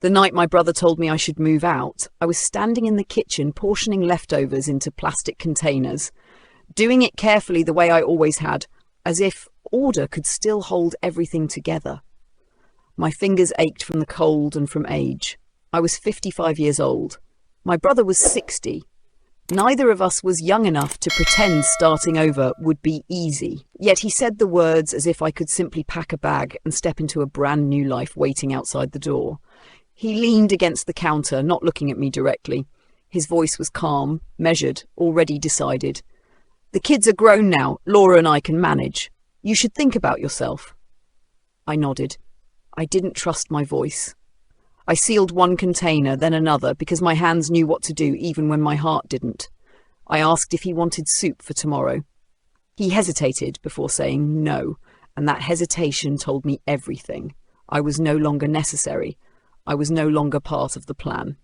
The night my brother told me I should move out, I was standing in the kitchen portioning leftovers into plastic containers, doing it carefully the way I always had, as if order could still hold everything together. My fingers ached from the cold and from age. I was 55 years old. My brother was 60. Neither of us was young enough to pretend starting over would be easy. Yet he said the words as if I could simply pack a bag and step into a brand new life waiting outside the door. He leaned against the counter, not looking at me directly. His voice was calm, measured, already decided. "The kids are grown now. Laura and I can manage. You should think about yourself." I nodded. I didn't trust my voice. I sealed one container, then another, because my hands knew what to do even when my heart didn't. I asked if he wanted soup for tomorrow. He hesitated before saying no, and that hesitation told me everything. I was no longer necessary. I was no longer part of the plan.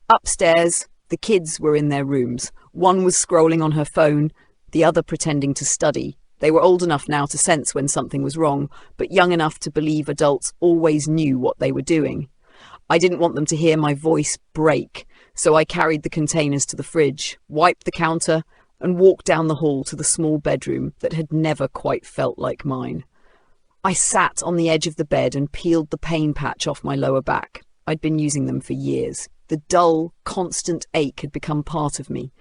Upstairs, the kids were in their rooms. One was scrolling on her phone, the other pretending to study. They were old enough now to sense when something was wrong, but young enough to believe adults always knew what they were doing. I didn't want them to hear my voice break, so I carried the containers to the fridge, wiped the counter, and walked down the hall to the small bedroom that had never quite felt like mine. I sat on the edge of the bed and peeled the pain patch off my lower back. I'd been using them for years. The dull, constant ache had become part of me.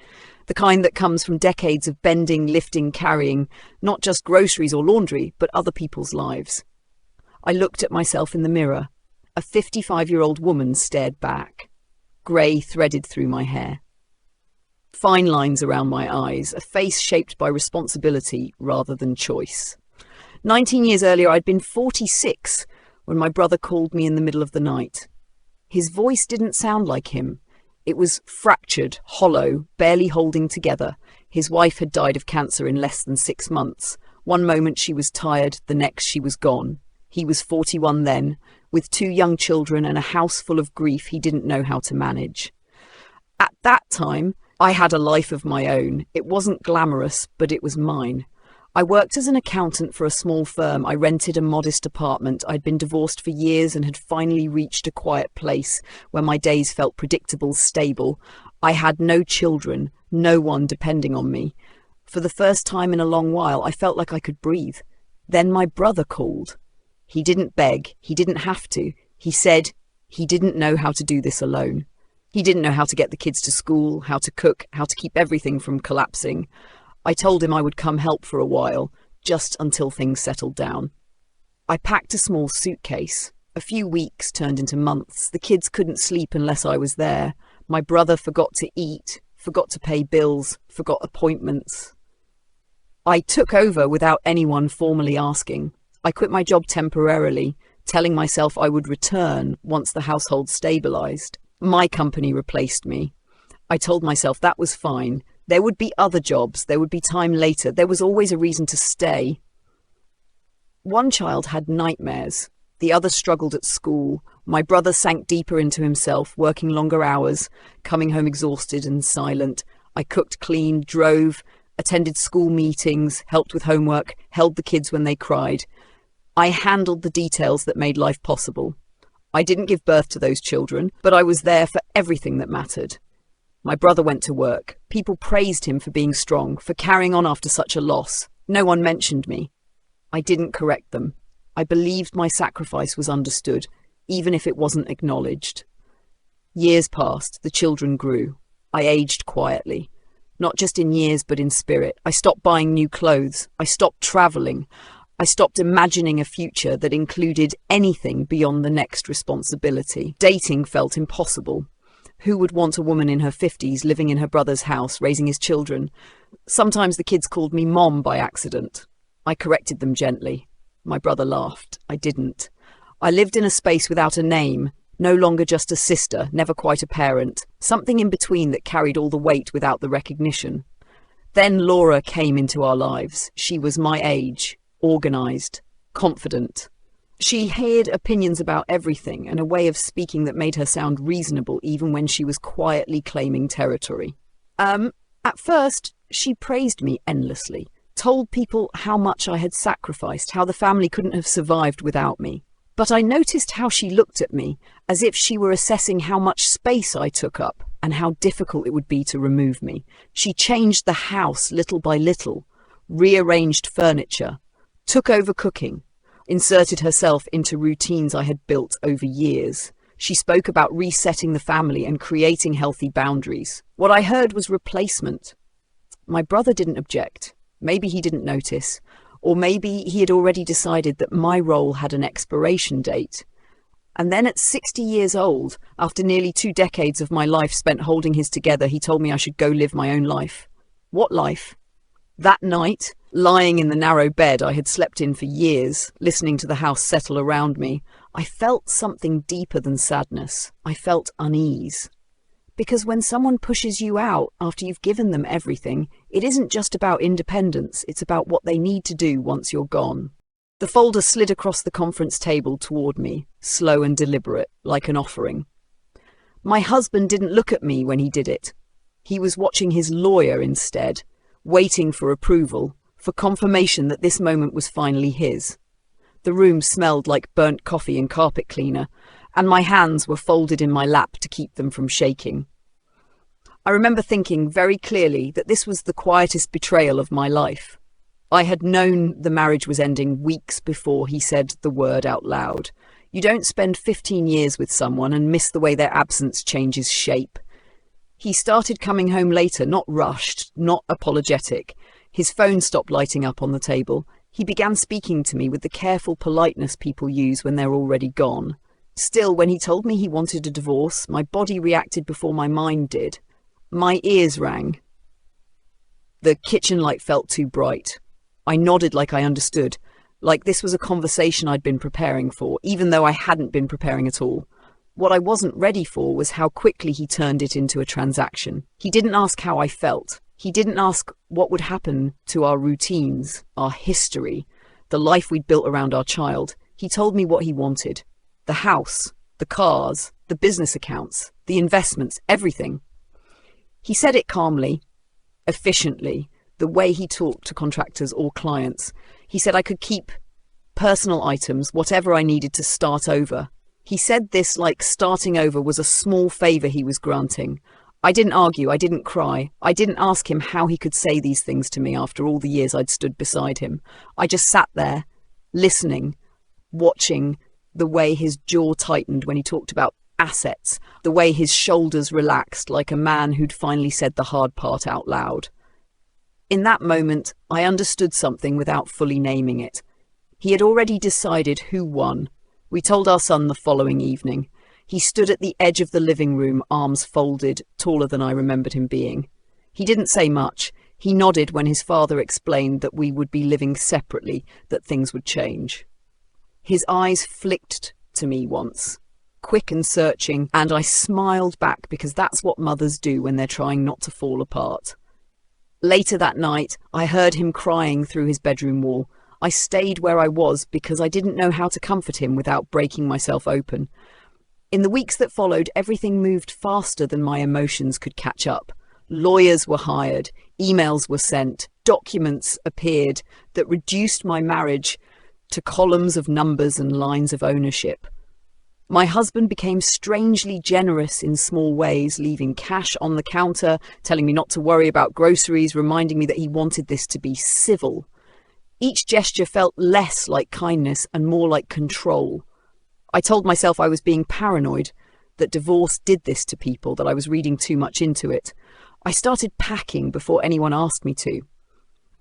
The kind that comes from decades of bending, lifting, carrying, not just groceries or laundry, but other people's lives. I looked at myself in the mirror. A 55-year-old woman stared back. Grey threaded through my hair. Fine lines around my eyes, a face shaped by responsibility rather than choice. 19 years earlier, I'd been 46 when my brother called me in the middle of the night. His voice didn't sound like him. It was fractured, hollow, barely holding together. His wife had died of cancer in less than 6 months. One moment she was tired, the next she was gone. He was 41 then, with 2 young children and a house full of grief he didn't know how to manage. At that time, I had a life of my own. It wasn't glamorous, but it was mine. I worked as an accountant for a small firm. I rented a modest apartment. I'd been divorced for years and had finally reached a quiet place where my days felt predictable, stable. I had no children, no one depending on me. For the first time in a long while, I felt like I could breathe. Then my brother called. He didn't beg. He didn't have to. He said he didn't know how to do this alone. He didn't know how to get the kids to school, how to cook, how to keep everything from collapsing. I told him I would come help for a while, just until things settled down. I packed a small suitcase. A few weeks turned into months. The kids couldn't sleep unless I was there. My brother forgot to eat, forgot to pay bills, forgot appointments. I took over without anyone formally asking. I quit my job temporarily, telling myself I would return once the household stabilized. My company replaced me. I told myself that was fine. There would be other jobs. There would be time later. There was always a reason to stay. One child had nightmares. The other struggled at school. My brother sank deeper into himself, working longer hours, coming home exhausted and silent. I cooked, cleaned, drove, attended school meetings, helped with homework, held the kids when they cried. I handled the details that made life possible. I didn't give birth to those children, but I was there for everything that mattered. My brother went to work. People praised him for being strong, for carrying on after such a loss. No one mentioned me. I didn't correct them. I believed my sacrifice was understood, even if it wasn't acknowledged. Years passed. The children grew. I aged quietly. Not just in years, but in spirit. I stopped buying new clothes. I stopped traveling. I stopped imagining a future that included anything beyond the next responsibility. Dating felt impossible. Who would want a woman in her 50s living in her brother's house, raising his children? Sometimes the kids called me Mom by accident. I corrected them gently. My brother laughed. I didn't. I lived in a space without a name, no longer just a sister, never quite a parent, something in between that carried all the weight without the recognition. Then Laura came into our lives. She was my age, organised, confident. She had opinions about everything and a way of speaking that made her sound reasonable even when she was quietly claiming territory. At first, she praised me endlessly, told people how much I had sacrificed, how the family couldn't have survived without me. But I noticed how she looked at me, as if she were assessing how much space I took up and how difficult it would be to remove me. She changed the house little by little, rearranged furniture, took over cooking, inserted herself into routines I had built over years. She spoke about resetting the family and creating healthy boundaries. What I heard was replacement. My brother didn't object. Maybe he didn't notice. Or maybe he had already decided that my role had an expiration date. And then at 60 years old, after nearly 2 decades of my life spent holding his together, he told me I should go live my own life. What life? That night, lying in the narrow bed I had slept in for years, listening to the house settle around me, I felt something deeper than sadness. I felt unease. Because when someone pushes you out after you've given them everything, it isn't just about independence, it's about what they need to do once you're gone. The folder slid across the conference table toward me, slow and deliberate, like an offering. My husband didn't look at me when he did it. He was watching his lawyer instead, waiting for approval, for confirmation that this moment was finally his. The room smelled like burnt coffee and carpet cleaner, and my hands were folded in my lap to keep them from shaking. I remember thinking very clearly that this was the quietest betrayal of my life. I had known the marriage was ending weeks before he said the word out loud. You don't spend 15 years with someone and miss the way their absence changes shape. He started coming home later, not rushed, not apologetic. His phone stopped lighting up on the table. He began speaking to me with the careful politeness people use when they're already gone. Still, when he told me he wanted a divorce, my body reacted before my mind did. My ears rang. The kitchen light felt too bright. I nodded like I understood, like this was a conversation I'd been preparing for, even though I hadn't been preparing at all. What I wasn't ready for was how quickly he turned it into a transaction. He didn't ask how I felt. He didn't ask what would happen to our routines, our history, the life we'd built around our child. He told me what he wanted. The house, the cars, the business accounts, the investments, everything. He said it calmly, efficiently, the way he talked to contractors or clients. He said I could keep personal items, whatever I needed to start over. He said this like starting over was a small favor he was granting. I didn't argue, I didn't cry. I didn't ask him how he could say these things to me after all the years I'd stood beside him. I just sat there, listening, watching the way his jaw tightened when he talked about assets, the way his shoulders relaxed like a man who'd finally said the hard part out loud. In that moment, I understood something without fully naming it. He had already decided who won. We told our son the following evening. He stood at the edge of the living room, arms folded, taller than I remembered him being. He didn't say much. He nodded when his father explained that we would be living separately, that things would change. His eyes flicked to me once, quick and searching, and I smiled back because that's what mothers do when they're trying not to fall apart. Later that night, I heard him crying through his bedroom wall. I stayed where I was because I didn't know how to comfort him without breaking myself open. In the weeks that followed, everything moved faster than my emotions could catch up. Lawyers were hired, emails were sent, documents appeared that reduced my marriage to columns of numbers and lines of ownership. My husband became strangely generous in small ways, leaving cash on the counter, telling me not to worry about groceries, reminding me that he wanted this to be civil. Each gesture felt less like kindness and more like control. I told myself I was being paranoid, that divorce did this to people, that I was reading too much into it. I started packing before anyone asked me to.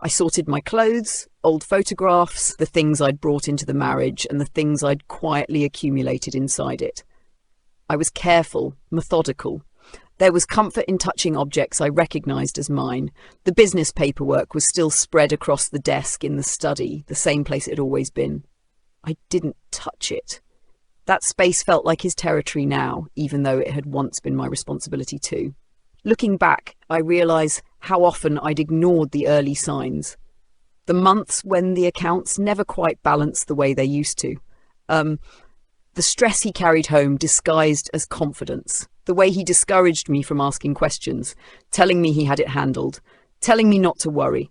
I sorted my clothes, old photographs, the things I'd brought into the marriage, and the things I'd quietly accumulated inside it. I was careful, methodical. There was comfort in touching objects I recognized as mine. The business paperwork was still spread across the desk in the study, the same place it had always been. I didn't touch it. That space felt like his territory now, even though it had once been my responsibility too. Looking back, I realize how often I'd ignored the early signs. The months when the accounts never quite balanced the way they used to. The stress he carried home disguised as confidence. The way he discouraged me from asking questions, telling me he had it handled, telling me not to worry.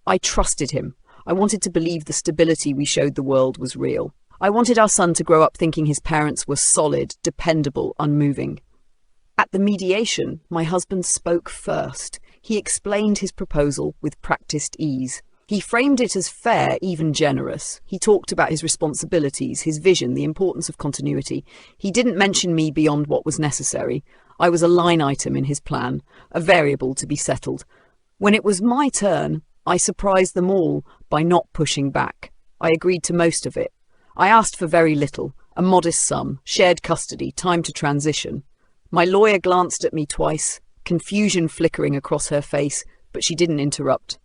I trusted him. I wanted to believe the stability we showed the world was real. I wanted our son to grow up thinking his parents were solid, dependable, unmoving. At the mediation, my husband spoke first. He explained his proposal with practiced ease. He framed it as fair, even generous. He talked about his responsibilities, his vision, the importance of continuity. He didn't mention me beyond what was necessary. I was a line item in his plan, a variable to be settled. When it was my turn, I surprised them all by not pushing back. I agreed to most of it. I asked for very little, a modest sum, shared custody, time to transition. My lawyer glanced at me twice, confusion flickering across her face, but she didn't interrupt.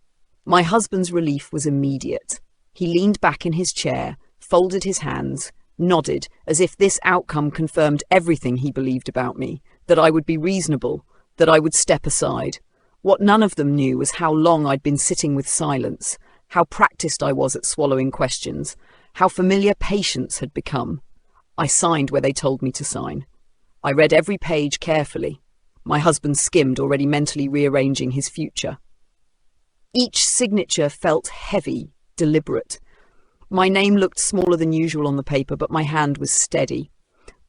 My husband's relief was immediate. He leaned back in his chair, folded his hands, nodded as if this outcome confirmed everything he believed about me, that I would be reasonable, that I would step aside. What none of them knew was how long I'd been sitting with silence, how practiced I was at swallowing questions, how familiar patience had become. I signed where they told me to sign. I read every page carefully. My husband skimmed, already mentally rearranging his future. Each signature felt heavy, deliberate. My name looked smaller than usual on the paper, but my hand was steady.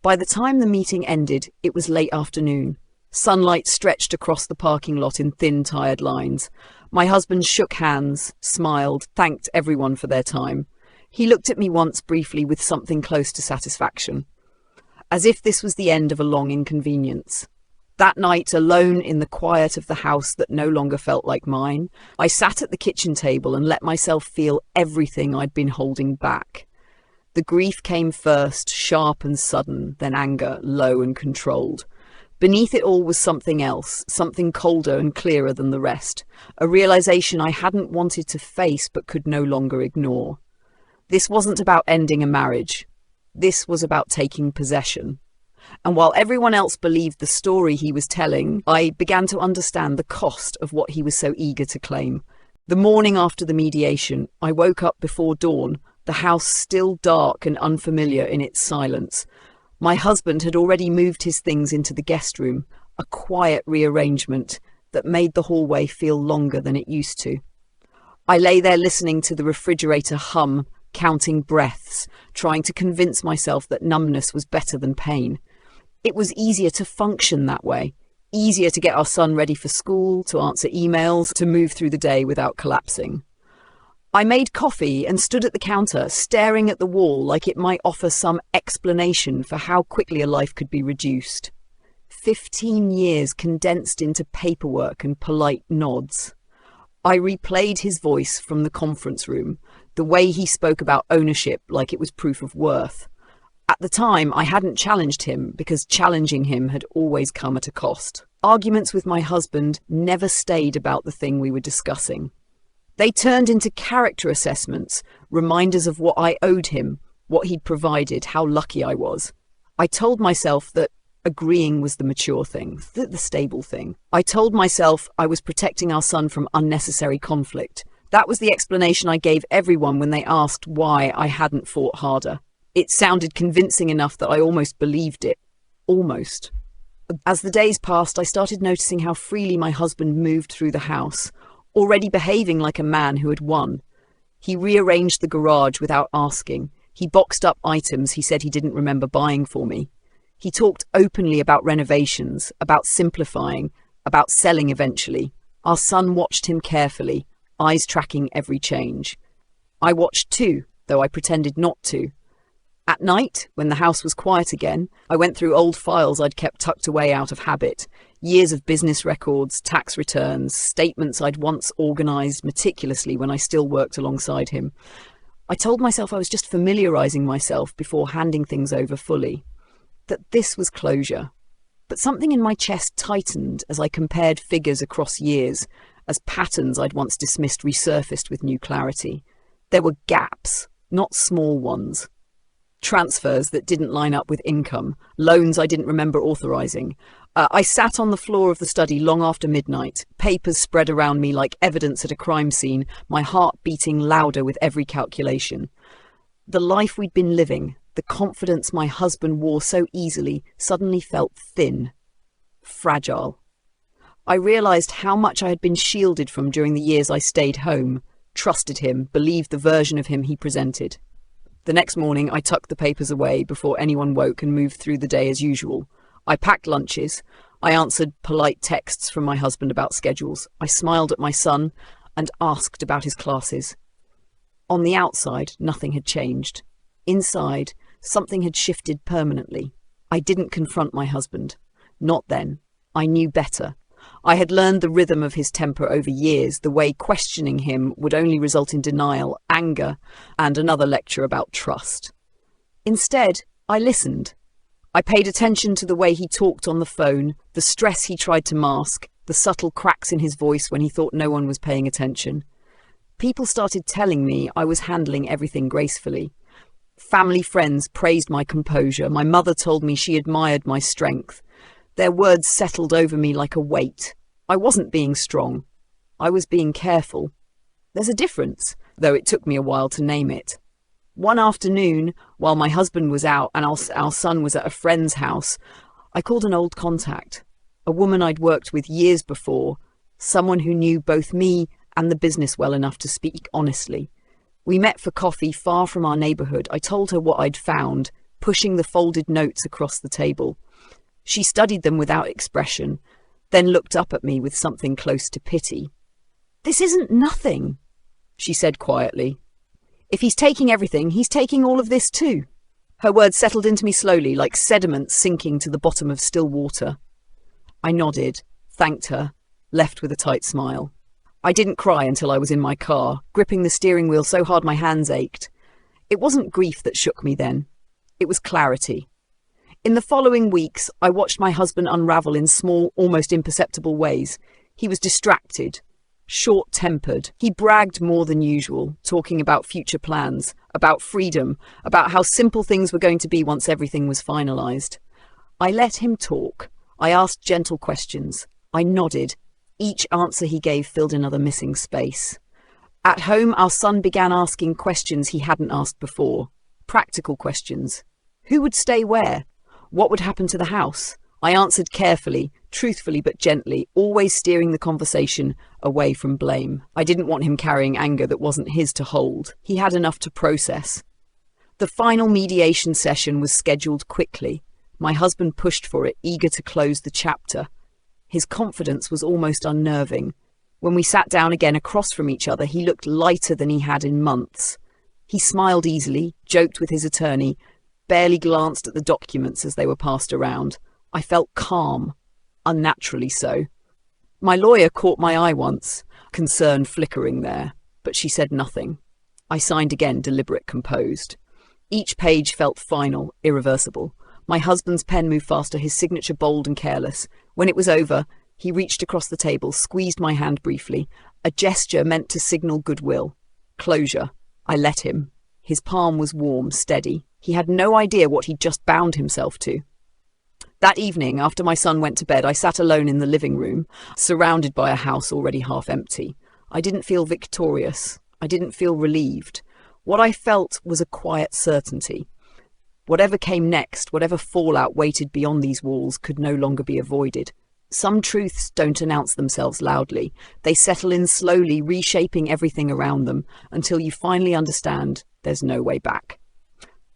By the time the meeting ended, it was late afternoon. Sunlight stretched across the parking lot in thin, tired lines. My husband shook hands, smiled, thanked everyone for their time. He looked at me once briefly with something close to satisfaction, as if this was the end of a long inconvenience. That night, alone in the quiet of the house that no longer felt like mine, I sat at the kitchen table and let myself feel everything I'd been holding back. The grief came first, sharp and sudden, then anger, low and controlled. Beneath it all was something else, something colder and clearer than the rest, a realization I hadn't wanted to face but could no longer ignore. This wasn't about ending a marriage. This was about taking possession. And while everyone else believed the story he was telling, I began to understand the cost of what he was so eager to claim. The morning after the mediation, I woke up before dawn, the house still dark and unfamiliar in its silence. My husband had already moved his things into the guest room, a quiet rearrangement that made the hallway feel longer than it used to. I lay there listening to the refrigerator hum, counting breaths, trying to convince myself that numbness was better than pain. It was easier to function that way, easier to get our son ready for school, to answer emails, to move through the day without collapsing. I made coffee and stood at the counter, staring at the wall like it might offer some explanation for how quickly a life could be reduced. 15 years condensed into paperwork and polite nods. I replayed his voice from the conference room, the way he spoke about ownership like it was proof of worth. At the time, I hadn't challenged him because challenging him had always come at a cost. Arguments with my husband never stayed about the thing we were discussing. They turned into character assessments, reminders of what I owed him, what he'd provided, how lucky I was. I told myself that agreeing was the mature thing, the stable thing. I told myself I was protecting our son from unnecessary conflict. That was the explanation I gave everyone when they asked why I hadn't fought harder. It sounded convincing enough that I almost believed it. Almost. As the days passed, I started noticing how freely my husband moved through the house, already behaving like a man who had won. He rearranged the garage without asking. He boxed up items he said he didn't remember buying for me. He talked openly about renovations, about simplifying, about selling eventually. Our son watched him carefully, eyes tracking every change. I watched too, though I pretended not to. At night, when the house was quiet again, I went through old files I'd kept tucked away out of habit. Years of business records, tax returns, statements I'd once organised meticulously when I still worked alongside him. I told myself I was just familiarising myself before handing things over fully. That this was closure. But something in my chest tightened as I compared figures across years, as patterns I'd once dismissed resurfaced with new clarity. There were gaps, not small ones. Transfers that didn't line up with income, loans I didn't remember authorising. I sat on the floor of the study long after midnight, papers spread around me like evidence at a crime scene, my heart beating louder with every calculation. The life we'd been living, the confidence my husband wore so easily, suddenly felt thin, fragile. I realised how much I had been shielded from during the years I stayed home, trusted him, believed the version of him he presented. The next morning, I tucked the papers away before anyone woke and moved through the day as usual. I packed lunches. I answered polite texts from my husband about schedules. I smiled at my son and asked about his classes. On the outside, nothing had changed. Inside, something had shifted permanently. I didn't confront my husband. Not then. I knew better. I had learned the rhythm of his temper over years, the way questioning him would only result in denial, anger, and another lecture about trust. Instead, I listened. I paid attention to the way he talked on the phone, the stress he tried to mask, the subtle cracks in his voice when he thought no one was paying attention. People started telling me I was handling everything gracefully. Family friends praised my composure. My mother told me she admired my strength. Their words settled over me like a weight. I wasn't being strong. I was being careful. There's a difference, though it took me a while to name it. One afternoon, while my husband was out and our son was at a friend's house, I called an old contact, a woman I'd worked with years before, someone who knew both me and the business well enough to speak honestly. We met for coffee far from our neighbourhood. I told her what I'd found, pushing the folded notes across the table. She studied them without expression, then looked up at me with something close to pity. "This isn't nothing," she said quietly. "If he's taking everything, he's taking all of this too." Her words settled into me slowly, like sediment sinking to the bottom of still water. I nodded, thanked her, left with a tight smile. I didn't cry until I was in my car, gripping the steering wheel so hard my hands ached. It wasn't grief that shook me then. It was clarity. In the following weeks, I watched my husband unravel in small, almost imperceptible ways. He was distracted, short-tempered. He bragged more than usual, talking about future plans, about freedom, about how simple things were going to be once everything was finalized. I let him talk. I asked gentle questions. I nodded. Each answer he gave filled another missing space. At home, our son began asking questions he hadn't asked before. Practical questions. Who would stay where? What would happen to the house? I answered carefully, truthfully but gently, always steering the conversation away from blame. I didn't want him carrying anger that wasn't his to hold. He had enough to process. The final mediation session was scheduled quickly. My husband pushed for it, eager to close the chapter. His confidence was almost unnerving. When we sat down again across from each other, he looked lighter than he had in months. He smiled easily, joked with his attorney, barely glanced at the documents as they were passed around. I felt calm, unnaturally so. My lawyer caught my eye once, concern flickering there, but she said nothing. I signed again, deliberate, composed. Each page felt final, irreversible. My husband's pen moved faster, his signature bold and careless. When it was over, he reached across the table, squeezed my hand briefly, a gesture meant to signal goodwill. Closure. I let him. His palm was warm, steady. He had no idea what he'd just bound himself to. That evening, after my son went to bed, I sat alone in the living room, surrounded by a house already half empty. I didn't feel victorious. I didn't feel relieved. What I felt was a quiet certainty. Whatever came next, whatever fallout waited beyond these walls, could no longer be avoided. Some truths don't announce themselves loudly. They settle in slowly, reshaping everything around them, until you finally understand there's no way back.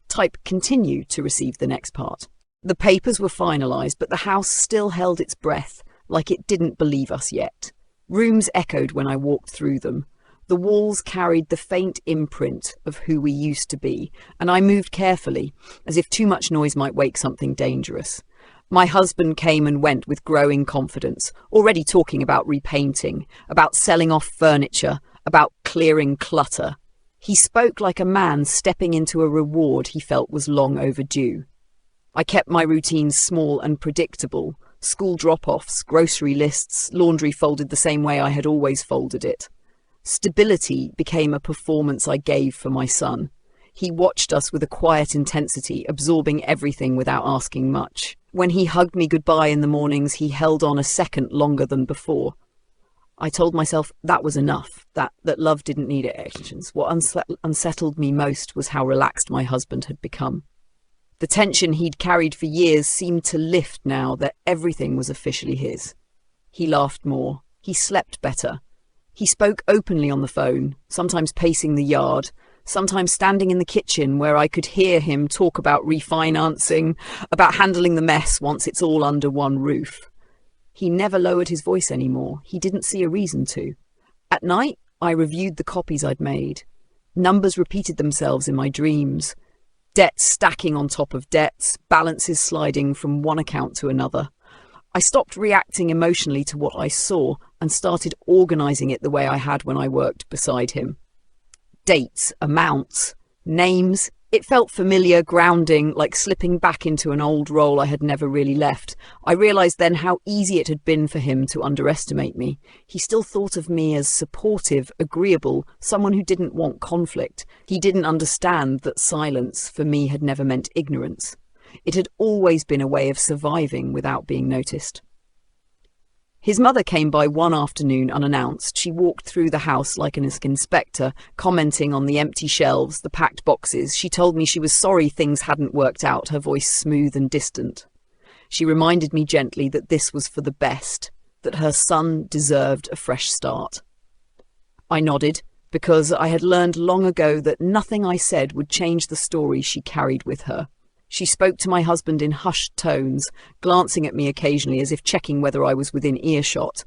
Type continue to receive the next part. The papers were finalized, but the house still held its breath, like it didn't believe us yet. Rooms echoed when I walked through them. The walls carried the faint imprint of who we used to be, and I moved carefully, as if too much noise might wake something dangerous. My husband came and went with growing confidence, already talking about repainting, about selling off furniture, about clearing clutter. He spoke like a man stepping into a reward he felt was long overdue. I kept my routines small and predictable. School drop-offs, grocery lists, laundry folded the same way I had always folded it. Stability became a performance I gave for my son. He watched us with a quiet intensity, absorbing everything without asking much. When he hugged me goodbye in the mornings, he held on a second longer than before. I told myself that was enough, that love didn't need extensions. What unsettled me most was how relaxed my husband had become. The tension he'd carried for years seemed to lift now that everything was officially his. He laughed more. He slept better. He spoke openly on the phone, sometimes pacing the yard, sometimes standing in the kitchen where I could hear him talk about refinancing, about handling the mess once it's all under one roof. He never lowered his voice anymore. He didn't see a reason to. At night, I reviewed the copies I'd made. Numbers repeated themselves in my dreams. Debts stacking on top of debts, balances sliding from one account to another. I stopped reacting emotionally to what I saw and started organising it the way I had when I worked beside him. Dates, amounts, names. It felt familiar, grounding, like slipping back into an old role I had never really left. I realised then how easy it had been for him to underestimate me. He still thought of me as supportive, agreeable, someone who didn't want conflict. He didn't understand that silence for me had never meant ignorance. It had always been a way of surviving without being noticed. His mother came by one afternoon unannounced. She walked through the house like an inspector, commenting on the empty shelves, the packed boxes. She told me she was sorry things hadn't worked out, her voice smooth and distant. She reminded me gently that this was for the best, that her son deserved a fresh start. I nodded, because I had learned long ago that nothing I said would change the story she carried with her. She spoke to my husband in hushed tones, glancing at me occasionally as if checking whether I was within earshot.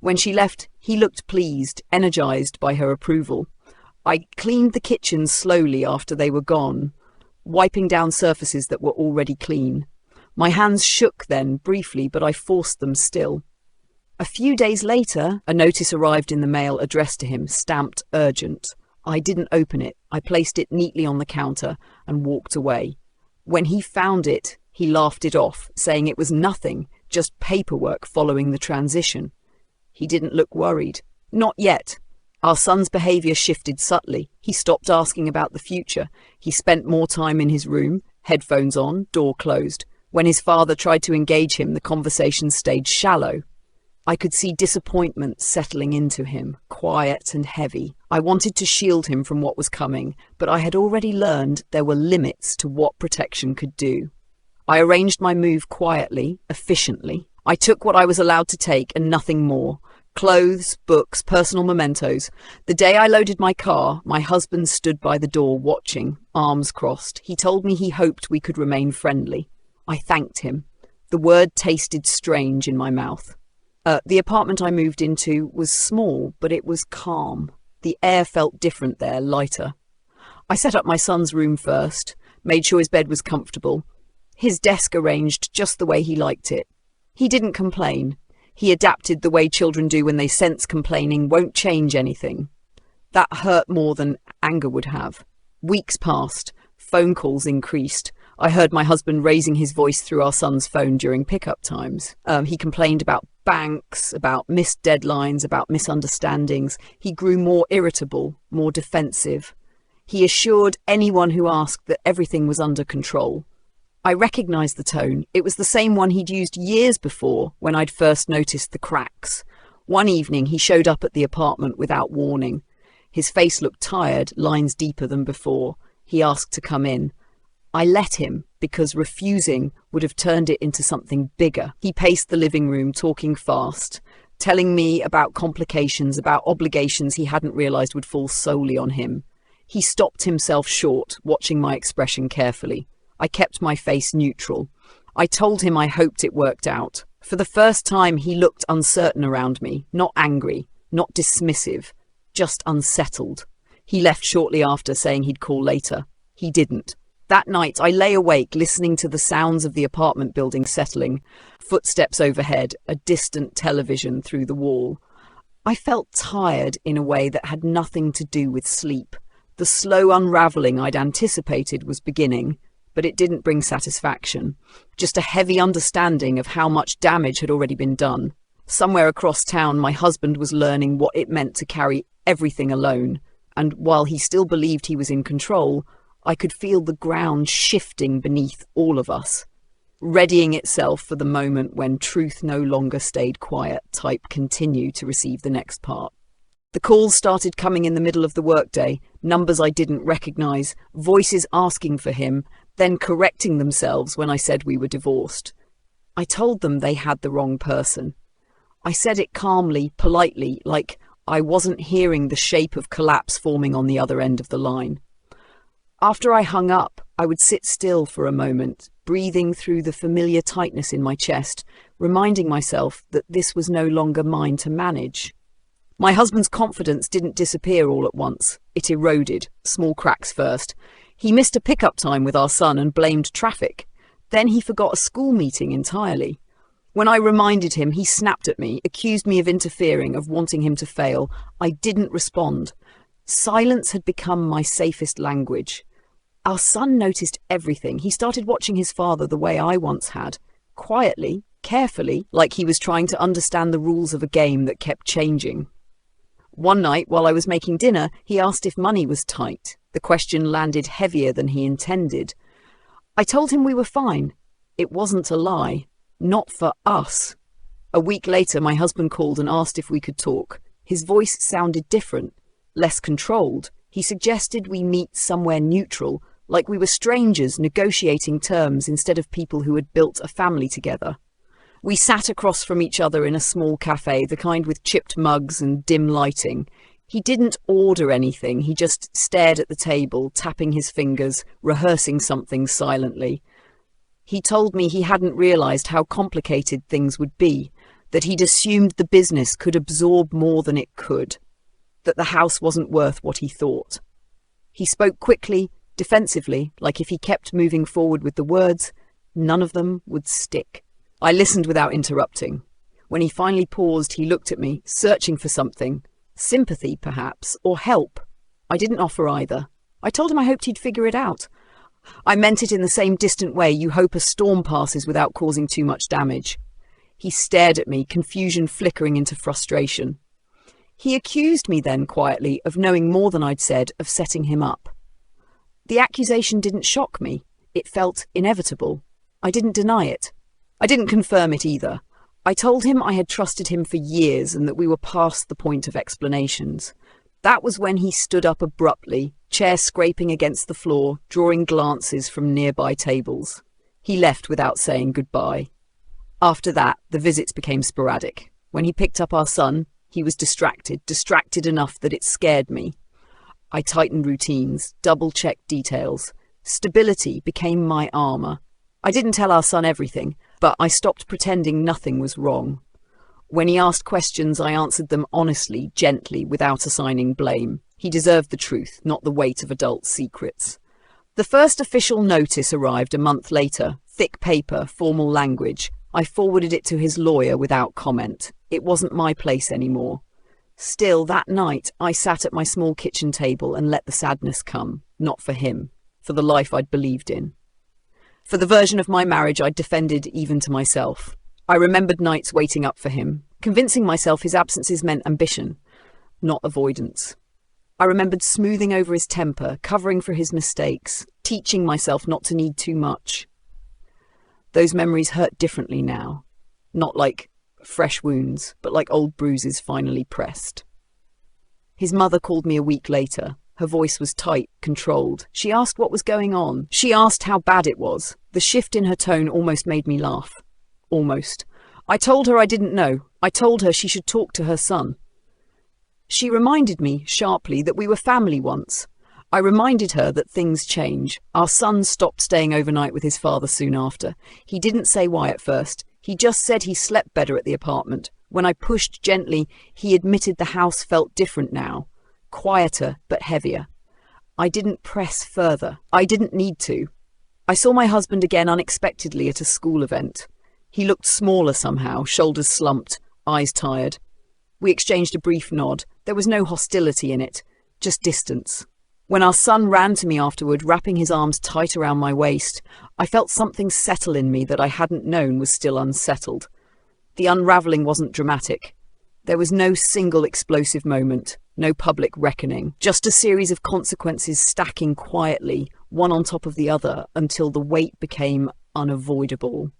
When she left, he looked pleased, energized by her approval. I cleaned the kitchen slowly after they were gone, wiping down surfaces that were already clean. My hands shook then, briefly, but I forced them still. A few days later, a notice arrived in the mail addressed to him, stamped urgent. I didn't open it. I placed it neatly on the counter and walked away. When he found it, he laughed it off, saying it was nothing, just paperwork following the transition. He didn't look worried. Not yet. Our son's behaviour shifted subtly. He stopped asking about the future. He spent more time in his room, headphones on, door closed. When his father tried to engage him, the conversation stayed shallow. I could see disappointment settling into him, quiet and heavy. I wanted to shield him from what was coming, but I had already learned there were limits to what protection could do. I arranged my move quietly, efficiently. I took what I was allowed to take and nothing more. Clothes, books, personal mementos. The day I loaded my car, my husband stood by the door watching, arms crossed. He told me he hoped we could remain friendly. I thanked him. The word tasted strange in my mouth. The apartment I moved into was small, but it was calm. The air felt different there, lighter. I set up my son's room first, made sure his bed was comfortable. His desk arranged just the way he liked it. He didn't complain. He adapted the way children do when they sense complaining won't change anything. That hurt more than anger would have. Weeks passed. Phone calls increased. I heard my husband raising his voice through our son's phone during pickup times. He complained about banks, about missed deadlines, about misunderstandings. He grew more irritable, more defensive. He assured anyone who asked that everything was under control. I recognized the tone. It was the same one he'd used years before when I'd first noticed the cracks. One evening he showed up at the apartment without warning. His face looked tired, lines deeper than before. He asked to come in. I let him, because refusing would have turned it into something bigger. He paced the living room, talking fast, telling me about complications, about obligations he hadn't realised would fall solely on him. He stopped himself short, watching my expression carefully. I kept my face neutral. I told him I hoped it worked out. For the first time, he looked uncertain around me, not angry, not dismissive, just unsettled. He left shortly after, saying he'd call later. He didn't. That night, I lay awake, listening to the sounds of the apartment building settling, footsteps overhead, a distant television through the wall. I felt tired in a way that had nothing to do with sleep. The slow unravelling I'd anticipated was beginning, but it didn't bring satisfaction. Just a heavy understanding of how much damage had already been done. Somewhere across town, my husband was learning what it meant to carry everything alone, and while he still believed he was in control, I could feel the ground shifting beneath all of us, readying itself for the moment when truth no longer stayed quiet, type continue to receive the next part. The calls started coming in the middle of the workday, numbers I didn't recognise, voices asking for him, then correcting themselves when I said we were divorced. I told them they had the wrong person. I said it calmly, politely, like I wasn't hearing the shape of collapse forming on the other end of the line. After I hung up, I would sit still for a moment, breathing through the familiar tightness in my chest, reminding myself that this was no longer mine to manage. My husband's confidence didn't disappear all at once. It eroded, small cracks first. He missed a pickup time with our son and blamed traffic. Then he forgot a school meeting entirely. When I reminded him, he snapped at me, accused me of interfering, of wanting him to fail. I didn't respond. Silence had become my safest language. Our son noticed everything. He started watching his father the way I once had, quietly, carefully, like he was trying to understand the rules of a game that kept changing. One night, while I was making dinner, he asked if money was tight. The question landed heavier than he intended. I told him we were fine. It wasn't a lie. Not for us. A week later, my husband called and asked if we could talk. His voice sounded different, less controlled. He suggested we meet somewhere neutral, like we were strangers negotiating terms instead of people who had built a family together. We sat across from each other in a small cafe, the kind with chipped mugs and dim lighting. He didn't order anything, he just stared at the table, tapping his fingers, rehearsing something silently. He told me he hadn't realized how complicated things would be, that he'd assumed the business could absorb more than it could, that the house wasn't worth what he thought. He spoke quickly, defensively, like if he kept moving forward with the words, none of them would stick. I listened without interrupting. When he finally paused, he looked at me, searching for something. Sympathy, perhaps, or help. I didn't offer either. I told him I hoped he'd figure it out. I meant it in the same distant way you hope a storm passes without causing too much damage. He stared at me, confusion flickering into frustration. He accused me then, quietly, of knowing more than I'd said, of setting him up. The accusation didn't shock me. It felt inevitable. I didn't deny it. I didn't confirm it either. I told him I had trusted him for years and that we were past the point of explanations. That was when he stood up abruptly, chair scraping against the floor, drawing glances from nearby tables. He left without saying goodbye. After that, the visits became sporadic. When he picked up our son, he was distracted enough that it scared me. I tightened routines, double-checked details. Stability became my armor. I didn't tell our son everything, but I stopped pretending nothing was wrong. When he asked questions, I answered them honestly, gently, without assigning blame. He deserved the truth, not the weight of adult secrets. The first official notice arrived a month later. Thick paper, formal language. I forwarded it to his lawyer without comment. It wasn't my place anymore. Still, that night, I sat at my small kitchen table and let the sadness come. Not for him, for the life I'd believed in. For the version of my marriage I'd defended even to myself. I remembered nights waiting up for him, convincing myself his absences meant ambition, not avoidance. I remembered smoothing over his temper, covering for his mistakes, teaching myself not to need too much. Those memories hurt differently now, not like fresh wounds, but like old bruises finally pressed. His mother called me a week later. Her voice was tight, controlled. She asked what was going on. She asked how bad it was. The shift in her tone almost made me laugh. Almost. I told her I didn't know. I told her she should talk to her son. She reminded me, sharply, that we were family once. I reminded her that things change. Our son stopped staying overnight with his father soon after. He didn't say why at first. He just said he slept better at the apartment. When I pushed gently, he admitted the house felt different now. Quieter, but heavier. I didn't press further. I didn't need to. I saw my husband again unexpectedly at a school event. He looked smaller somehow, shoulders slumped, eyes tired. We exchanged a brief nod. There was no hostility in it, just distance. When our son ran to me afterward, wrapping his arms tight around my waist, I felt something settle in me that I hadn't known was still unsettled. The unravelling wasn't dramatic. There was no single explosive moment, no public reckoning, just a series of consequences stacking quietly, one on top of the other, until the weight became unavoidable.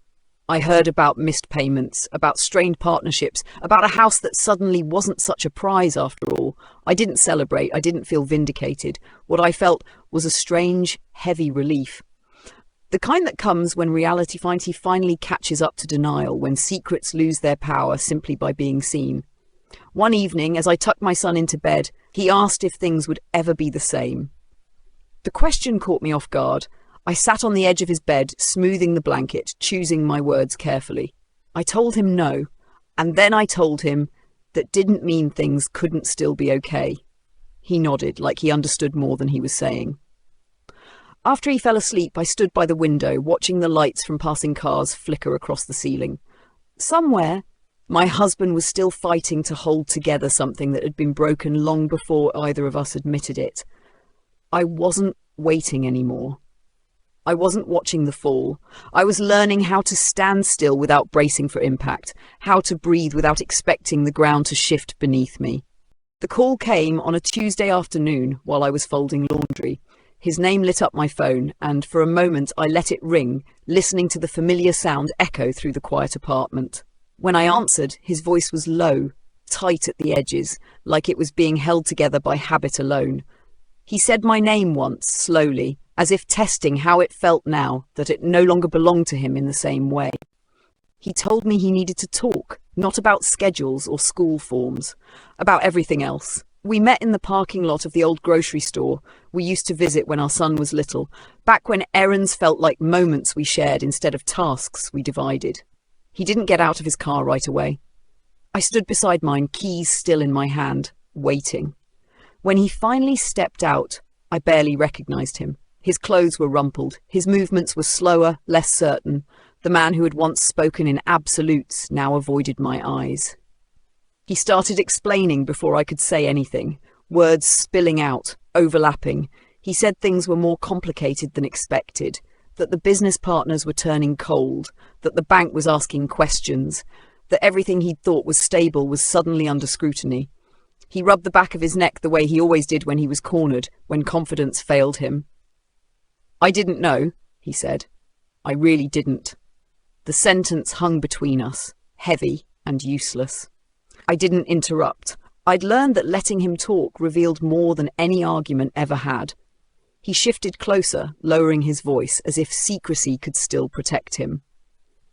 I heard about missed payments, about strained partnerships, about a house that suddenly wasn't such a prize after all. I didn't celebrate, I didn't feel vindicated. What I felt was a strange, heavy relief. The kind that comes when reality finally catches up to denial, when secrets lose their power simply by being seen. One evening, as I tucked my son into bed, he asked if things would ever be the same. The question caught me off guard. I sat on the edge of his bed, smoothing the blanket, choosing my words carefully. I told him no, and then I told him that didn't mean things couldn't still be okay. He nodded, like he understood more than he was saying. After he fell asleep, I stood by the window, watching the lights from passing cars flicker across the ceiling. Somewhere, my husband was still fighting to hold together something that had been broken long before either of us admitted it. I wasn't waiting anymore. I wasn't watching the fall. I was learning how to stand still without bracing for impact, how to breathe without expecting the ground to shift beneath me. The call came on a Tuesday afternoon while I was folding laundry. His name lit up my phone, and for a moment I let it ring, listening to the familiar sound echo through the quiet apartment. When I answered, his voice was low, tight at the edges, like it was being held together by habit alone. He said my name once, slowly, as if testing how it felt now that it no longer belonged to him in the same way. He told me he needed to talk, not about schedules or school forms, about everything else. We met in the parking lot of the old grocery store we used to visit when our son was little, back when errands felt like moments we shared instead of tasks we divided. He didn't get out of his car right away. I stood beside mine, keys still in my hand, waiting. When he finally stepped out, I barely recognized him. His clothes were rumpled, his movements were slower, less certain. The man who had once spoken in absolutes now avoided my eyes. He started explaining before I could say anything, words spilling out, overlapping. He said things were more complicated than expected, that the business partners were turning cold, that the bank was asking questions, that everything he'd thought was stable was suddenly under scrutiny. He rubbed the back of his neck the way he always did when he was cornered, when confidence failed him. "I didn't know," he said. "I really didn't." The sentence hung between us, heavy and useless. I didn't interrupt. I'd learned that letting him talk revealed more than any argument ever had. He shifted closer, lowering his voice, as if secrecy could still protect him.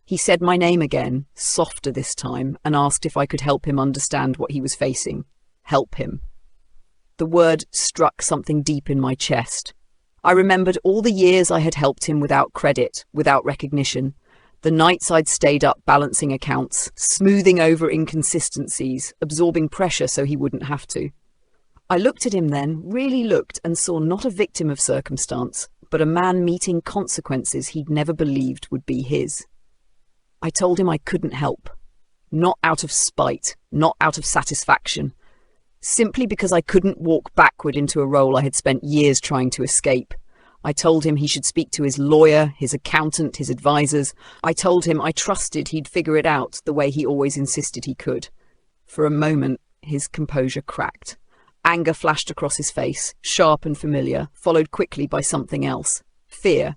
He said my name again, softer this time, and asked if I could help him understand what he was facing. Help him. The word struck something deep in my chest. I remembered all the years I had helped him without credit, without recognition. The nights I'd stayed up balancing accounts, smoothing over inconsistencies, absorbing pressure so he wouldn't have to. I looked at him then, really looked, and saw not a victim of circumstance, but a man meeting consequences he'd never believed would be his. I told him I couldn't help. Not out of spite, not out of satisfaction. Simply because I couldn't walk backward into a role I had spent years trying to escape. I told him he should speak to his lawyer, his accountant, his advisors. I told him I trusted he'd figure it out the way he always insisted he could. For a moment, his composure cracked. Anger flashed across his face, sharp and familiar, followed quickly by something else. Fear.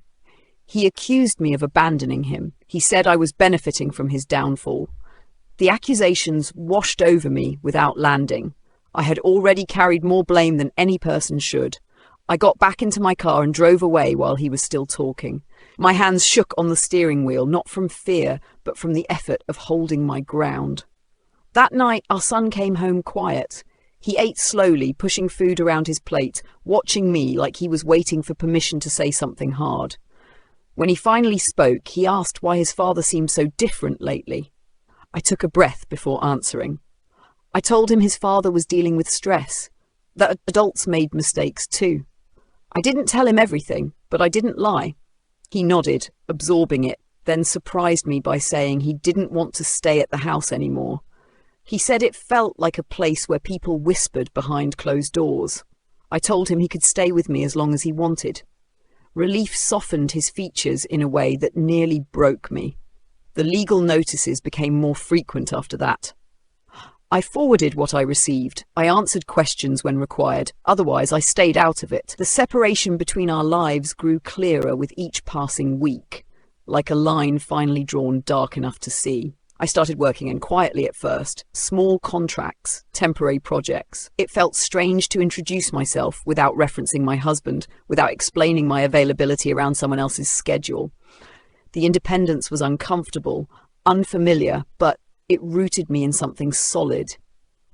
He accused me of abandoning him. He said I was benefiting from his downfall. The accusations washed over me without landing. I had already carried more blame than any person should. I got back into my car and drove away while he was still talking. My hands shook on the steering wheel, not from fear, but from the effort of holding my ground. That night, our son came home quiet. He ate slowly, pushing food around his plate, watching me like he was waiting for permission to say something hard. When he finally spoke, he asked why his father seemed so different lately. I took a breath before answering. I told him his father was dealing with stress, that adults made mistakes too. I didn't tell him everything, but I didn't lie. He nodded, absorbing it, then surprised me by saying he didn't want to stay at the house anymore. He said it felt like a place where people whispered behind closed doors. I told him he could stay with me as long as he wanted. Relief softened his features in a way that nearly broke me. The legal notices became more frequent after that. I forwarded what I received. I answered questions when required. Otherwise, I stayed out of it. The separation between our lives grew clearer with each passing week, like a line finally drawn dark enough to see. I started working in quietly at first, small contracts, temporary projects. It felt strange to introduce myself without referencing my husband, without explaining my availability around someone else's schedule. The independence was uncomfortable, unfamiliar, but it rooted me in something solid.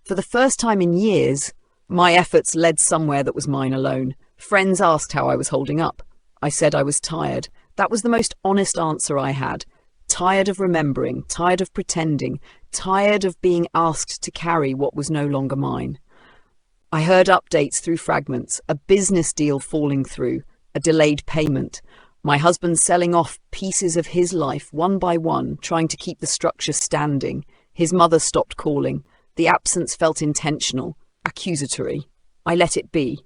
For the first time in years, my efforts led somewhere that was mine alone. Friends asked how I was holding up. I said I was tired. That was the most honest answer I had. Tired of remembering, tired of pretending, tired of being asked to carry what was no longer mine. I heard updates through fragments, a business deal falling through, a delayed payment, my husband selling off pieces of his life one by one, trying to keep the structure standing. His mother stopped calling. The absence felt intentional, accusatory. I let it be.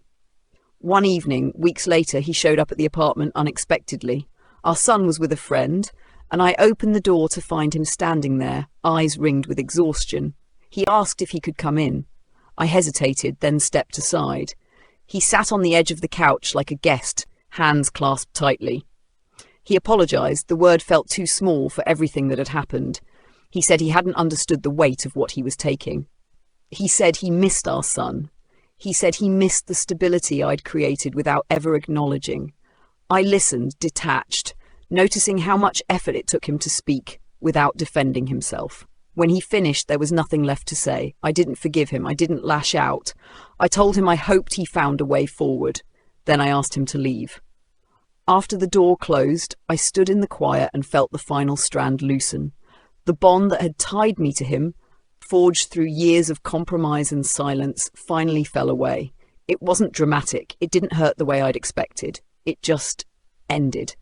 One evening, weeks later, he showed up at the apartment unexpectedly. Our son was with a friend, and I opened the door to find him standing there, eyes ringed with exhaustion. He asked if he could come in. I hesitated, then stepped aside. He sat on the edge of the couch like a guest, hands clasped tightly. He apologized. The word felt too small for everything that had happened. He said he hadn't understood the weight of what he was taking. He said he missed our son. He said he missed the stability I'd created without ever acknowledging. I listened, detached, noticing how much effort it took him to speak without defending himself. When he finished, there was nothing left to say. I didn't forgive him. I didn't lash out. I told him I hoped he found a way forward. Then I asked him to leave. After the door closed, I stood in the quiet and felt the final strand loosen. The bond that had tied me to him, forged through years of compromise and silence, finally fell away. It wasn't dramatic. It didn't hurt the way I'd expected. It just ended.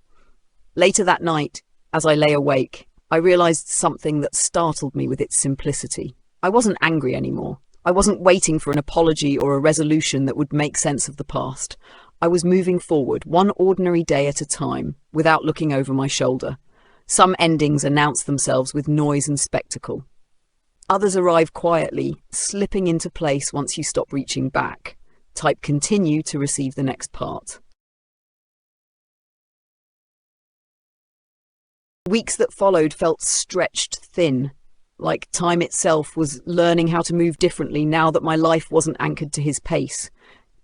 Later that night, as I lay awake, I realized something that startled me with its simplicity. I wasn't angry anymore. I wasn't waiting for an apology or a resolution that would make sense of the past. I was moving forward, one ordinary day at a time, without looking over my shoulder. Some endings announce themselves with noise and spectacle. Others arrive quietly, slipping into place once you stop reaching back. Type continue to receive the next part. Weeks that followed felt stretched thin, like time itself was learning how to move differently now that my life wasn't anchored to his pace.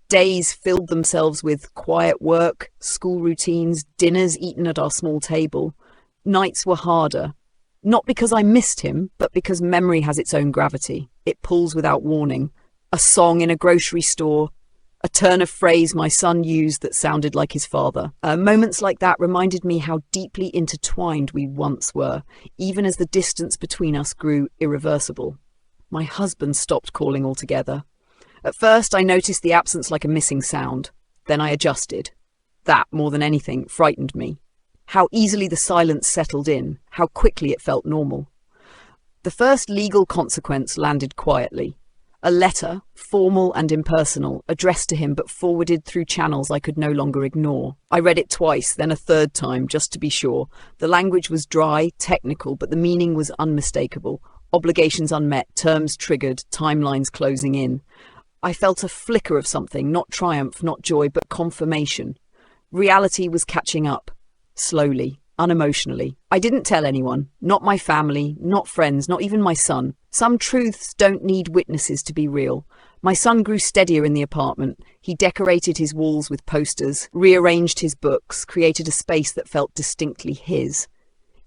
Days filled themselves with quiet work, school routines, dinners eaten at our small table. Nights were harder, not because I missed him, but because memory has its own gravity. It pulls without warning. A song in a grocery store, a turn of phrase my son used that sounded like his father. Moments like that reminded me how deeply intertwined we once were, even as the distance between us grew irreversible. My husband stopped calling altogether. At first, I noticed the absence like a missing sound. Then I adjusted. That, more than anything, frightened me. How easily the silence settled in, how quickly it felt normal. The first legal consequence landed quietly. A letter, formal and impersonal, addressed to him but forwarded through channels I could no longer ignore. I read it twice, then a third time, just to be sure. The language was dry, technical, but the meaning was unmistakable. Obligations unmet, terms triggered, timelines closing in. I felt a flicker of something, not triumph, not joy, but confirmation. Reality was catching up, slowly, unemotionally. I didn't tell anyone, not my family, not friends, not even my son. Some truths don't need witnesses to be real. My son grew steadier in the apartment. He decorated his walls with posters, rearranged his books, created a space that felt distinctly his.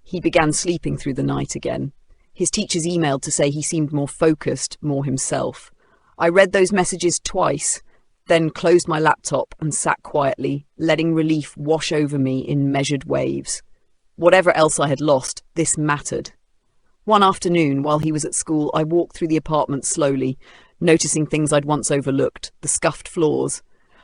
He began sleeping through the night again. His teachers emailed to say he seemed more focused, more himself. I read those messages twice, then closed my laptop and sat quietly, letting relief wash over me in measured waves. Whatever else I had lost, this mattered. One afternoon, while he was at school, I walked through the apartment slowly, noticing things I'd once overlooked, the scuffed floors,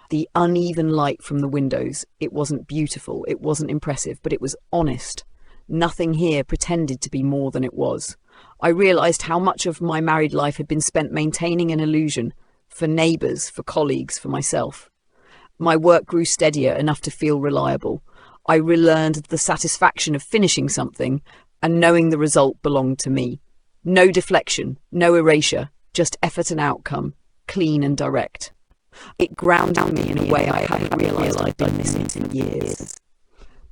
the uneven light from the windows. It wasn't beautiful, it wasn't impressive, but it was honest. Nothing here pretended to be more than it was. I realized how much of my married life had been spent maintaining an illusion, for neighbors, for colleagues, for myself. My work grew steadier, enough to feel reliable. I relearned the satisfaction of finishing something and knowing the result belonged to me. No deflection, no erasure, just effort and outcome, clean and direct. It grounded me in a way I hadn't realized I'd been missing for years.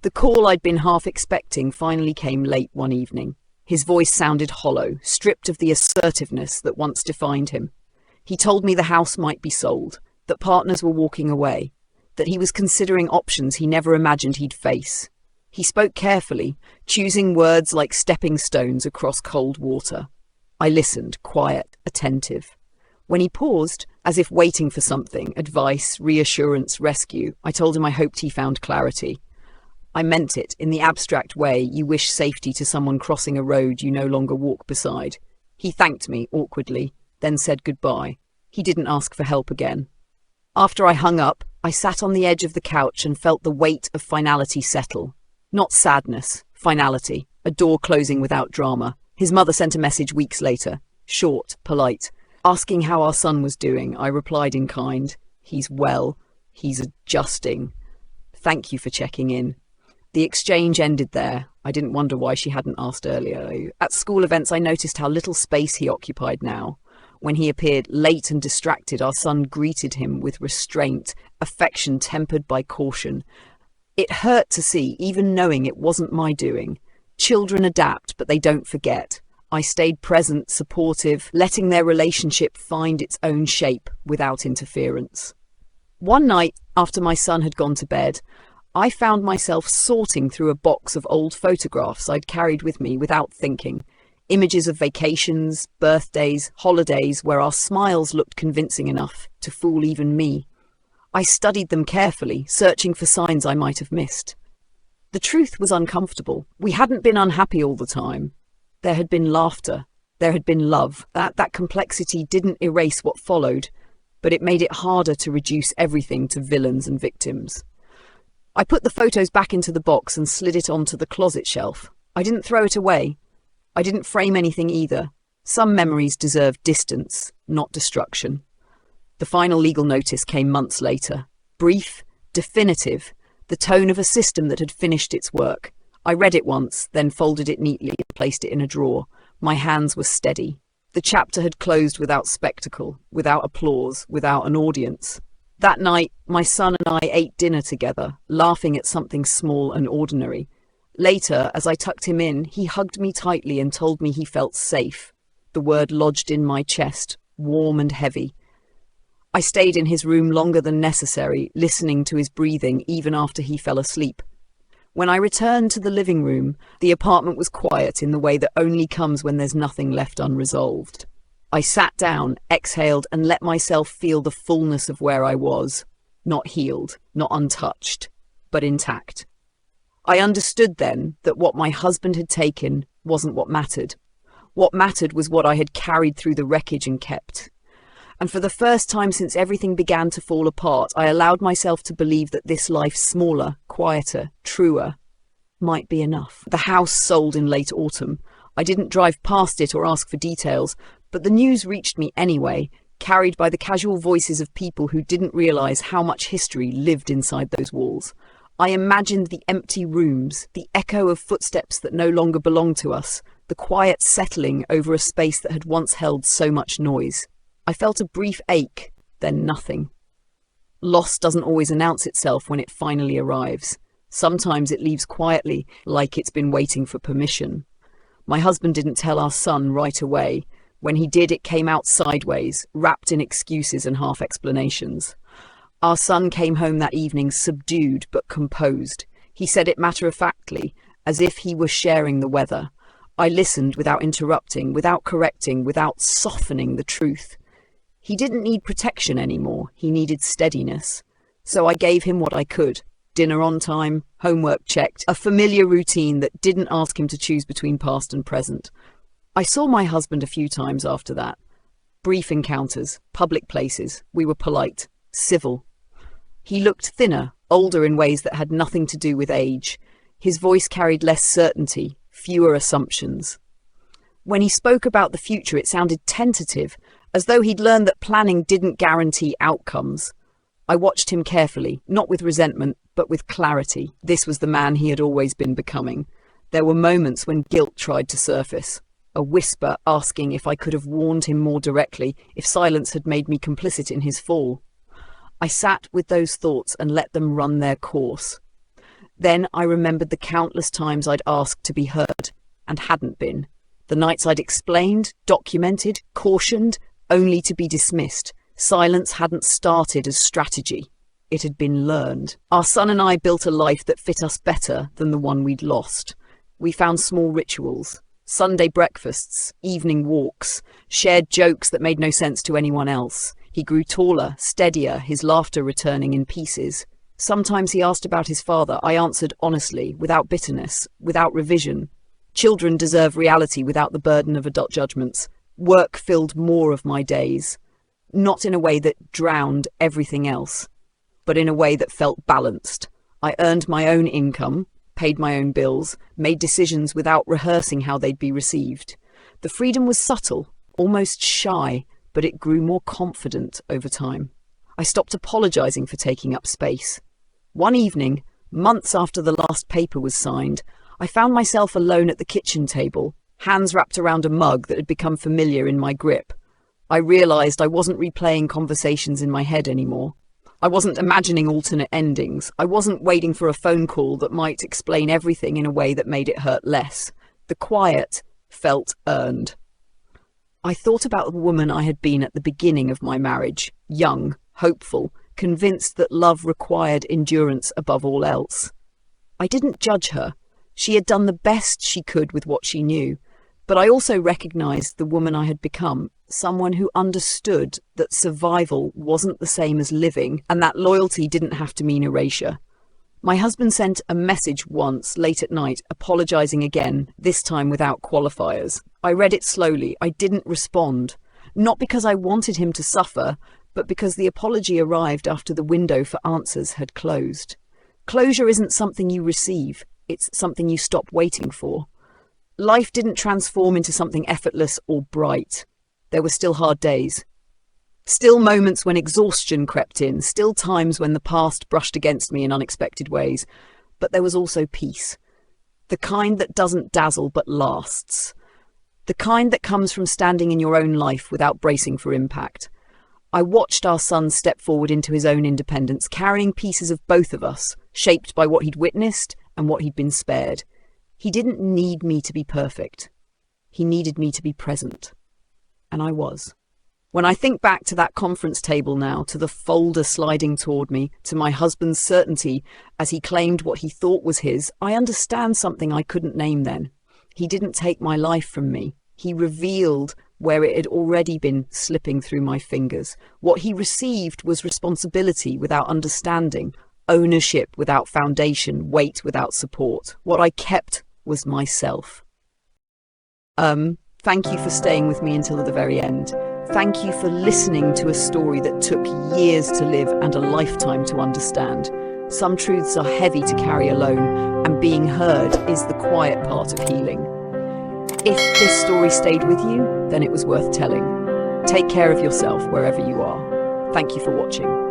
The call I'd been half expecting finally came late one evening. His voice sounded hollow, stripped of the assertiveness that once defined him. He told me the house might be sold, that partners were walking away, that he was considering options he never imagined he'd face. He spoke carefully, choosing words like stepping stones across cold water. I listened, quiet, attentive. When he paused, as if waiting for something, advice, reassurance, rescue, I told him I hoped he found clarity. I meant it, in the abstract way you wish safety to someone crossing a road you no longer walk beside. He thanked me, awkwardly, then said goodbye. He didn't ask for help again. After I hung up, I sat on the edge of the couch and felt the weight of finality settle. Not sadness, finality, a door closing without drama. His mother sent a message weeks later, short, polite. Asking how our son was doing, I replied in kind. He's well. He's adjusting. Thank you for checking in. The exchange ended there. I didn't wonder why she hadn't asked earlier. At school events, I noticed how little space he occupied now. When he appeared late and distracted, our son greeted him with restraint, affection tempered by caution. It hurt to see, even knowing it wasn't my doing. Children adapt, but they don't forget. I stayed present, supportive, letting their relationship find its own shape without interference. One night, after my son had gone to bed, I found myself sorting through a box of old photographs I'd carried with me without thinking. Images of vacations, birthdays, holidays where our smiles looked convincing enough to fool even me. I studied them carefully, searching for signs I might have missed. The truth was uncomfortable. We hadn't been unhappy all the time. There had been laughter. There had been love. That complexity didn't erase what followed, but it made it harder to reduce everything to villains and victims. I put the photos back into the box and slid it onto the closet shelf. I didn't throw it away. I didn't frame anything either. Some memories deserve distance, not destruction. The final legal notice came months later. Brief, definitive, the tone of a system that had finished its work. I read it once, then folded it neatly and placed it in a drawer. My hands were steady. The chapter had closed without spectacle, without applause, without an audience. That night, my son and I ate dinner together, laughing at something small and ordinary. Later, as I tucked him in, he hugged me tightly and told me he felt safe. The word lodged in my chest, warm and heavy. I stayed in his room longer than necessary, listening to his breathing even after he fell asleep. When I returned to the living room, the apartment was quiet in the way that only comes when there's nothing left unresolved. I sat down, exhaled, and let myself feel the fullness of where I was. Not healed, not untouched, but intact. I understood then that what my husband had taken wasn't what mattered. What mattered was what I had carried through the wreckage and kept. And for the first time since everything began to fall apart, I allowed myself to believe that this life, smaller, quieter, truer, might be enough. The house sold in late autumn. I didn't drive past it or ask for details, but the news reached me anyway, carried by the casual voices of people who didn't realize how much history lived inside those walls. I imagined the empty rooms, the echo of footsteps that no longer belonged to us, the quiet settling over a space that had once held so much noise. I felt a brief ache, then nothing. Loss doesn't always announce itself when it finally arrives. Sometimes it leaves quietly, like it's been waiting for permission. My husband didn't tell our son right away. When he did, it came out sideways, wrapped in excuses and half explanations. Our son came home that evening subdued but composed. He said it matter-of-factly, as if he were sharing the weather. I listened without interrupting, without correcting, without softening the truth. He didn't need protection anymore. He needed steadiness. So I gave him what I could. Dinner on time, homework checked, a familiar routine that didn't ask him to choose between past and present. I saw my husband a few times after that. Brief encounters, public places. We were polite, civil. He looked thinner, older in ways that had nothing to do with age. His voice carried less certainty, fewer assumptions. When he spoke about the future, it sounded tentative, as though he'd learned that planning didn't guarantee outcomes. I watched him carefully, not with resentment, but with clarity. This was the man he had always been becoming. There were moments when guilt tried to surface. A whisper asking if I could have warned him more directly, if silence had made me complicit in his fall. I sat with those thoughts and let them run their course. Then I remembered the countless times I'd asked to be heard, and hadn't been. The nights I'd explained, documented, cautioned, only to be dismissed. Silence hadn't started as strategy. It had been learned. Our son and I built a life that fit us better than the one we'd lost. We found small rituals. Sunday breakfasts, evening walks, shared jokes that made no sense to anyone else. He grew taller, steadier, his laughter returning in pieces. Sometimes he asked about his father. I answered honestly, without bitterness, without revision. Children deserve reality without the burden of adult judgments. Work filled more of my days, not in a way that drowned everything else, but in a way that felt balanced. I earned my own income, paid my own bills, made decisions without rehearsing how they'd be received. The freedom was subtle, almost shy, but it grew more confident over time. I stopped apologizing for taking up space. One evening, months after the last paper was signed, I found myself alone at the kitchen table, hands wrapped around a mug that had become familiar in my grip. I realized I wasn't replaying conversations in my head anymore. I wasn't imagining alternate endings. I wasn't waiting for a phone call that might explain everything in a way that made it hurt less. The quiet felt earned. I thought about the woman I had been at the beginning of my marriage, young, hopeful, convinced that love required endurance above all else. I didn't judge her. She had done the best she could with what she knew, but I also recognized the woman I had become, someone who understood that survival wasn't the same as living, and that loyalty didn't have to mean erasure. My husband sent a message once, late at night, apologizing again, this time without qualifiers. I read it slowly. I didn't respond, not because I wanted him to suffer, but because the apology arrived after the window for answers had closed. Closure isn't something you receive. It's something you stop waiting for. Life didn't transform into something effortless or bright. There were still hard days. Still moments when exhaustion crept in. Still times when the past brushed against me in unexpected ways. But there was also peace. The kind that doesn't dazzle but lasts. The kind that comes from standing in your own life without bracing for impact. I watched our son step forward into his own independence, carrying pieces of both of us, shaped by what he'd witnessed and what he'd been spared. He didn't need me to be perfect. He needed me to be present. And I was. When I think back to that conference table now, to the folder sliding toward me, to my husband's certainty as he claimed what he thought was his, I understand something I couldn't name then. He didn't take my life from me. He revealed where it had already been slipping through my fingers. What he received was responsibility without understanding, ownership without foundation, weight without support. What I kept was myself. Thank you for staying with me until the very end. Thank you for listening to a story that took years to live and a lifetime to understand. Some truths are heavy to carry alone, and being heard is the quiet part of healing. If this story stayed with you, then it was worth telling. Take care of yourself wherever you are. Thank you for watching.